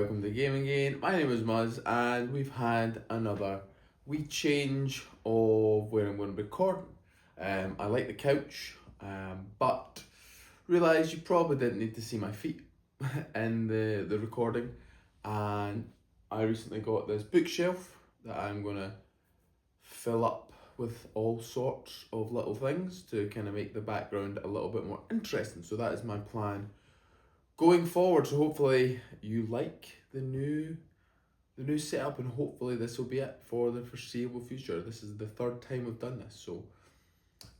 welcome to Gaming Gain. My name is Muzz, and we've had another wee change of where I'm going to be recording. I like the couch, but realised you probably didn't need to see my feet in the recording, and I recently got this bookshelf that I'm going to fill up with all sorts of little things to kind of make the background a little bit more interesting. So that is my plan going forward. So hopefully you like the new setup, and hopefully this will be it for the foreseeable future. This is the third time we've done this, so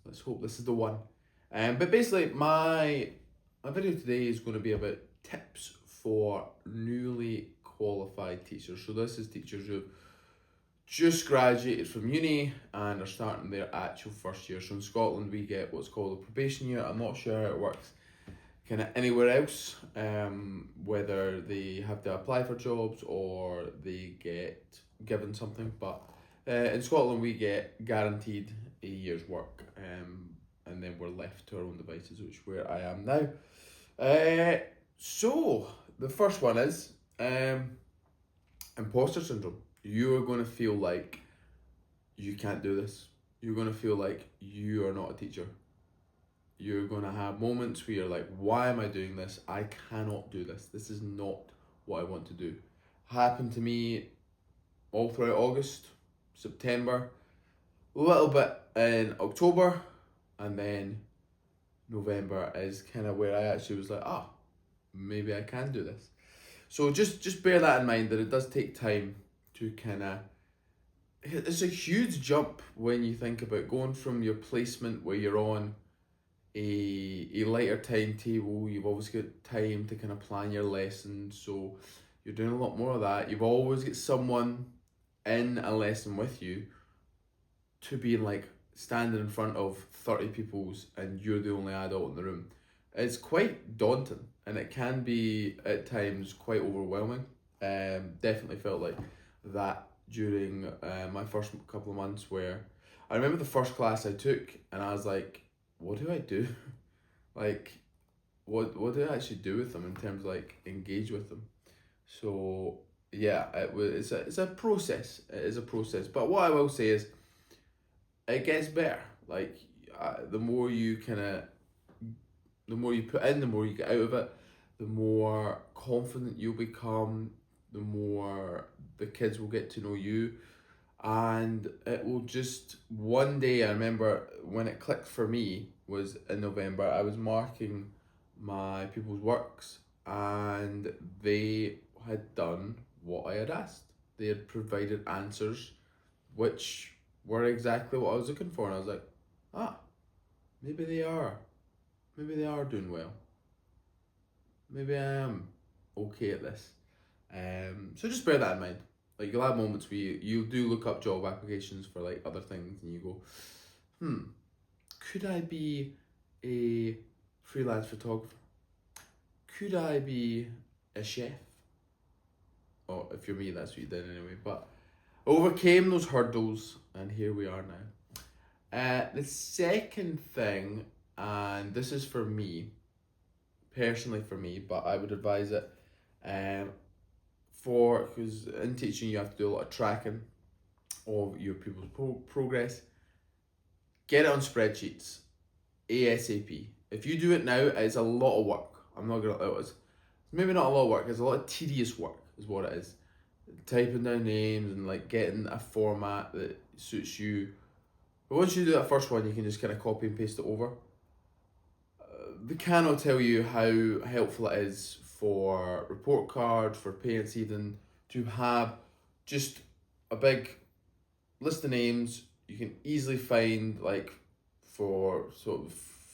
let's hope this is the one. But basically my video today is going to be about tips for newly qualified teachers. So this is teachers who've just graduated from uni and are starting their actual first year. So in Scotland we get what's called a probation year. I'm not sure how it works kind of anywhere else, whether they have to apply for jobs or they get given something, but in Scotland we get guaranteed a year's work, and then we're left to our own devices, which is where I am now. So the first one is imposter syndrome. You are going to feel like you can't do this. You're going to feel like you are not a teacher. You're going to have moments where you're like, why am I doing this? I cannot do this. This is not what I want to do. Happened to me all throughout August, September, a little bit in October, and then November is kind of where I actually was like, maybe I can do this. So just bear that in mind, that it does take time to kind of, it's a huge jump when you think about going from your placement where you're on a lighter timetable. You've always got time to kind of plan your lessons, so you're doing a lot more of that. You've always got someone in a lesson with you, to being like standing in front of 30 pupils and you're the only adult in the room. It's quite daunting, and it can be at times quite overwhelming. Definitely felt like that during my first couple of months, where I remember the first class I took and I was like, what do I do? Like, what do I actually do with them in terms of like engage with them? So yeah, it's a process. It is a process. But what I will say is, it gets better. Like the more you put in, the more you get out of it. The more confident you'll become. The more the kids will get to know you. And it will just, one day, I remember when it clicked for me was in November. I was marking my pupils' works and they had done what I had asked. They had provided answers which were exactly what I was looking for, and I was like, maybe they are doing well. Maybe I am okay at this. So just bear that in mind. Like, you'll have moments where you do look up job applications for like other things and you go, could I be a freelance photographer? Could I be a chef? Oh, if you're me, that's what you did anyway. But overcame those hurdles and here we are now. The second thing, and this is for me, personally for me, but I would advise it because in teaching you have to do a lot of tracking of your pupils' progress. Get it on spreadsheets ASAP. If you do it now, it's a lot of work. I'm not gonna lie, it's maybe not a lot of work, it's a lot of tedious work is what it is. Typing down names and like getting a format that suits you. But once you do that first one, you can just kind of copy and paste it over. They cannot tell you how helpful it is for report cards, for parents even, to have just a big list of names. You can easily find, like, for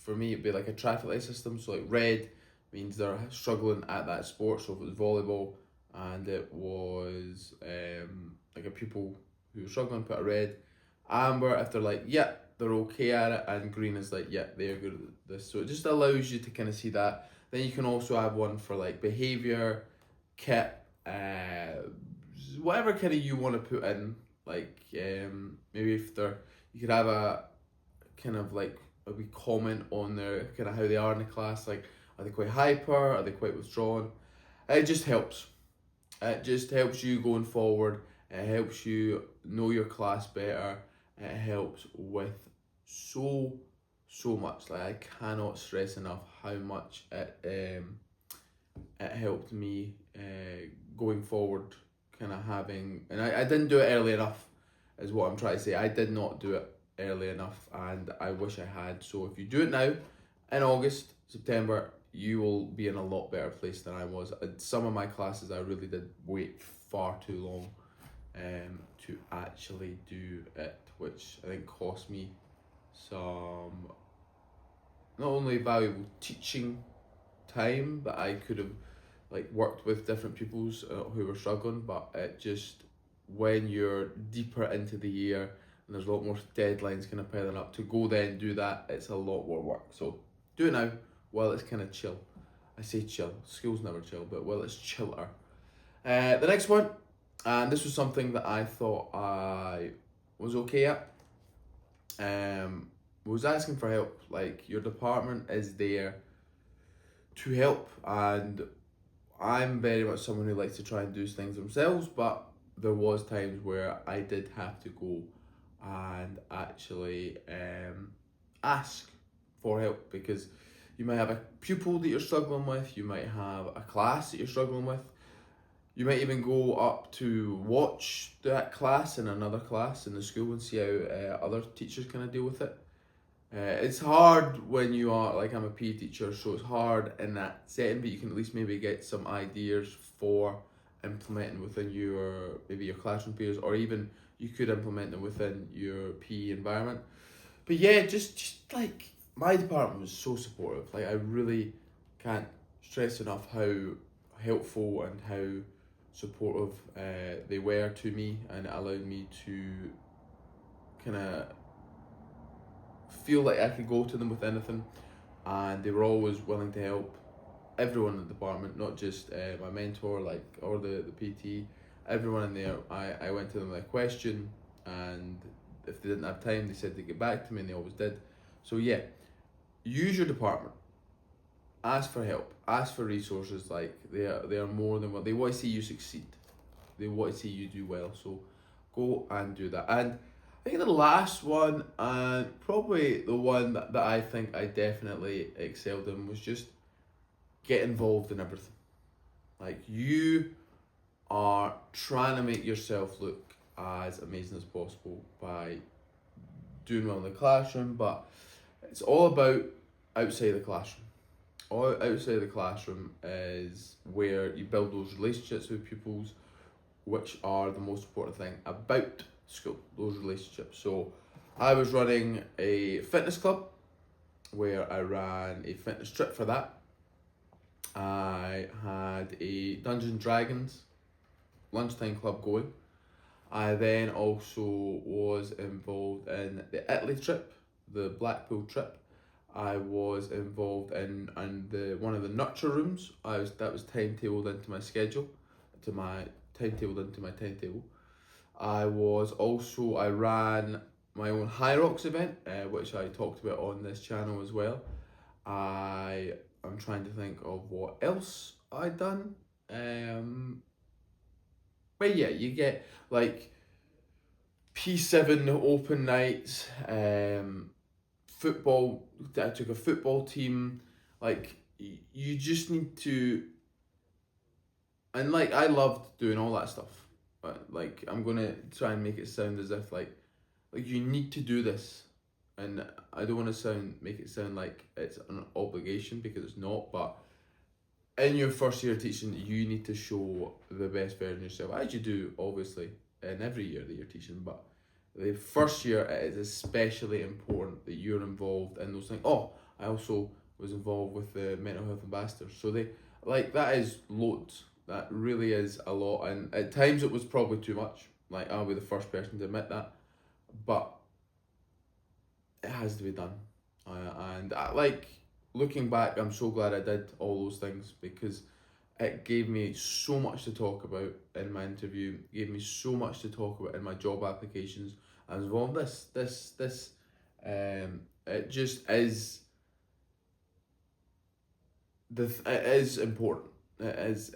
me it'd be like a traffic light system. So like red means they're struggling at that sport. So if it was volleyball and it was like a pupil who was struggling, put a red. Amber if they're like, yeah, they're okay at it, and green is like, yeah, they're good at this. So it just allows you to kind of see that. Then you can also have one for like behaviour, kit, whatever kind of you want to put in. Like maybe if you could have a kind of like a wee comment on their kind of how they are in the class. Like, are they quite hyper? Are they quite withdrawn? It just helps. It just helps you going forward. It helps you know your class better. It helps with so so much. Like I cannot stress enough how much it helped me going forward. Kind of having, and I didn't do it early enough, is what I'm trying to say. I did not do it early enough, and I wish I had. So if you do it now, in August, September, you will be in a lot better place than I was. Some of my classes, I really did wait far too long to actually do it, which I think cost me some not only valuable teaching time, but I could have like worked with different peoples who were struggling, but it just when you're deeper into the year and there's a lot more deadlines kind of piling up to go then do that, it's a lot more work. So do it now while it's kind of chill. I say chill, school's never chill, but while it's chiller. The next one, and this was something that I thought I was okay at, was asking for help. Like your department is there to help, and I'm very much someone who likes to try and do things themselves, but there was times where I did have to go and actually ask for help, because you might have a pupil that you're struggling with, you might have a class that you're struggling with, you might even go up to watch that class in another class in the school and see how other teachers kind of deal with it. It's hard when you are, like I'm a PE teacher, so it's hard in that setting, but you can at least maybe get some ideas for implementing within maybe your classroom peers, or even you could implement them within your PE environment. But yeah, just like my department was so supportive. Like I really can't stress enough how helpful and how supportive they were to me, and it allowed me to kind of feel like I could go to them with anything, and they were always willing to help everyone in the department, not just my mentor or the PT, everyone in there. I went to them with a question, and if they didn't have time they said they'd get back to me, and they always did. So yeah, use your department, ask for help, ask for resources. Like they are more than what they want to see you succeed, they want to see you do well, so go and do that. And I think the last one, and probably the one that I think I definitely excelled in, was just get involved in everything. Like you are trying to make yourself look as amazing as possible by doing well in the classroom, but it's all about outside the classroom. All outside the classroom is where you build those relationships with pupils, which are the most important thing about school, those relationships. So I was running a fitness club where I ran a fitness trip for that. I had a Dungeons and Dragons lunchtime club going. I then also was involved in the Italy trip, the Blackpool trip. I was involved in one of the nurture rooms. That was timetabled into my schedule, to my timetable. I ran my own High Rocks event, which I talked about on this channel as well. I'm trying to think of what else I done. But yeah, you get like P7 open nights, football. I took a football team. Like you just need to, and like I loved doing all that stuff. But like I'm gonna try and make it sound as if like you need to do this, and I don't want to make it sound like it's an obligation, because it's not. But in your first year of teaching, you need to show the best version of yourself, as you do obviously in every year that you're teaching. But the first year, it is especially important that you're involved in those things. Oh, I also was involved with the mental health ambassadors. So that is loads. That really is a lot, and at times it was probably too much. Like I'll be the first person to admit that, but it has to be done. Like looking back, I'm so glad I did all those things, because it gave me so much to talk about in my interview. It gave me so much to talk about in my job applications. I was involved in this. It just is. It is important. It is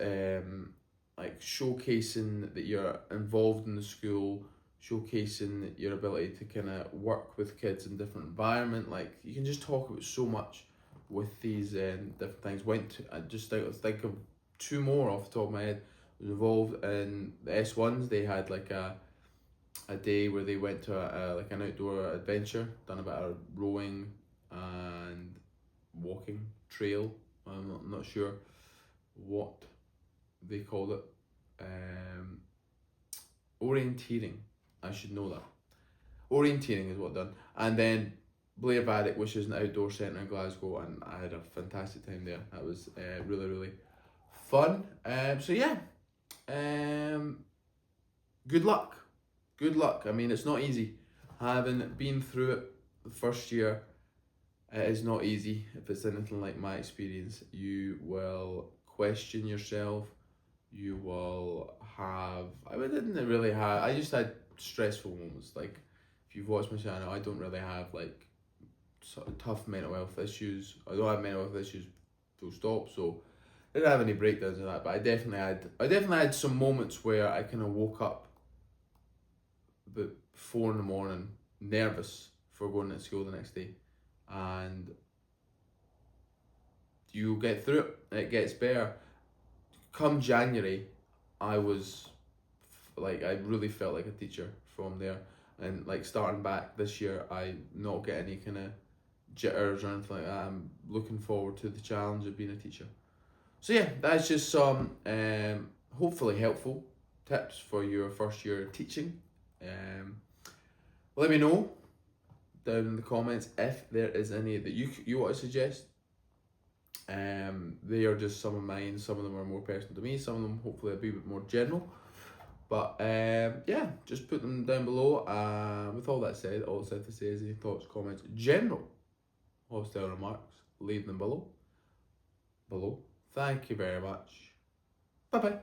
like showcasing that you're involved in the school, showcasing your ability to kind of work with kids in different environment. Like you can just talk about so much with these different things. I just think of two more off the top of my head. Was involved in the S1s. They had like a day where they went to like an outdoor adventure, done a bit of rowing and walking trail. I'm not sure what they called it. Orienteering. I should know that. Orienteering is what done. And then Blair Vaddick, which is an outdoor centre in Glasgow, and I had a fantastic time there. That was really, really fun. So yeah, good luck. Good luck. I mean, it's not easy. Having been through it the first year, it is not easy. If it's anything like my experience, you will question yourself. You will have, I didn't really have, I just had stressful moments. Like, if you've watched my channel, I don't really have like sort of tough mental health issues. I don't have mental health issues full stop, so I didn't have any breakdowns of that, but I definitely had some moments where I kind of woke up about 4 in the morning, nervous for going to school the next day. And you get through it, and it gets better. Come January, I was like, I really felt like a teacher from there. And like starting back this year, I not get any kind of jitters or anything like that. I'm looking forward to the challenge of being a teacher. So yeah, that's just some hopefully helpful tips for your first year teaching. Let me know down in the comments if there is any that you want to suggest. They are just some of mine. Some of them are more personal to me. Some of them hopefully a bit more general. But yeah, just put them down below. With all that said, all I have to say is any thoughts, comments, general hostile remarks, leave them below. Thank you very much. Bye bye.